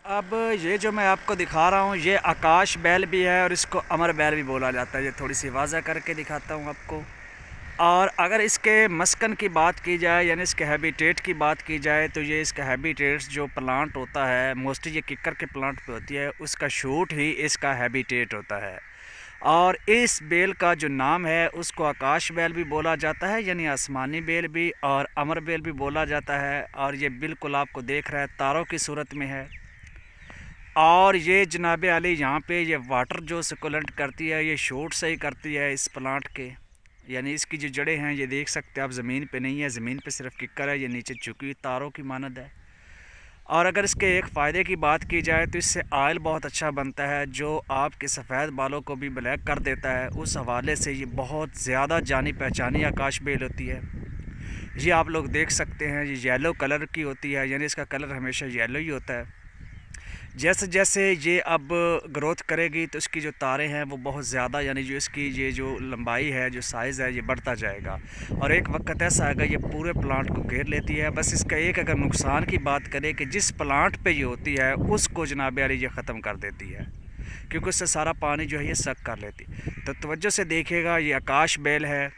अब ये जो मैं आपको दिखा रहा हूँ ये आकाश बैल भी है और इसको अमर बैल भी बोला जाता है। ये थोड़ी सी वाज़ा करके दिखाता हूँ आपको। और अगर इसके मस्कन की बात की जाए यानी इसके हैबिटेट की बात की जाए तो ये इसका हैबिटेट्स जो प्लांट होता है मोस्टली ये किक्कर के प्लांट पे होती है, उसका शूट ही इसका हैबिटेट होता है। और इस बेल का जो नाम है उसको आकाश बेल भी बोला जाता है यानी आसमानी बेल भी, और अमर बेल भी बोला जाता है। और ये बिल्कुल आपको देख रहा है तारों की सूरत में है। और ये जनाब आली यहाँ पे ये वाटर जो सकुलेंट करती है ये शूट से ही करती है इस प्लांट के, यानी इसकी जो जड़ें हैं ये देख सकते हैं आप, ज़मीन पे नहीं है, ज़मीन पे सिर्फ किक्कर है, ये नीचे झुकी तारों की मानद है। और अगर इसके एक फ़ायदे की बात की जाए तो इससे ऑयल बहुत अच्छा बनता है जो आपके सफ़ेद बालों को भी ब्लैक कर देता है। उस हवाले से ये बहुत ज़्यादा जानी पहचानी आकाश बेल होती है। ये आप लोग देख सकते हैं ये येलो कलर की होती है, यानी इसका कलर हमेशा येलो ही होता है। जैसे जैसे ये अब ग्रोथ करेगी तो इसकी जो तारें हैं वो बहुत ज़्यादा, यानी जो इसकी ये जो लंबाई है, जो साइज़ है, ये बढ़ता जाएगा। और एक वक्त ऐसा आएगा ये पूरे प्लांट को घेर लेती है। बस इसका एक अगर नुकसान की बात करें कि जिस प्लांट पे ये होती है उसको जनाब आली ये ख़त्म कर देती है, क्योंकि उससे सारा पानी जो है ये सक कर लेती। तो तवज्जो से देखिएगा, ये आकाश बेल है,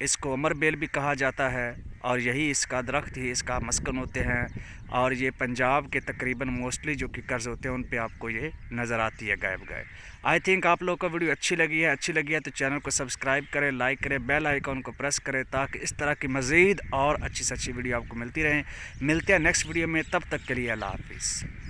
इसको अमर बेल भी कहा जाता है और यही इसका दरख्त ही इसका मस्कन होते हैं। और ये पंजाब के तकरीबन मोस्टली जो किक्कर्स होते हैं उन पे आपको ये नज़र आती है गायब गायब। आई थिंक आप लोगों को वीडियो अच्छी लगी है तो चैनल को सब्सक्राइब करें, लाइक करें, बेल आइकॉन को प्रेस करें ताकि इस तरह की मज़ीद और अच्छी से अच्छी वीडियो आपको मिलती रहें। मिलते हैं नेक्स्ट वीडियो में, तब तक के लिए अल्लाह हाफिज़।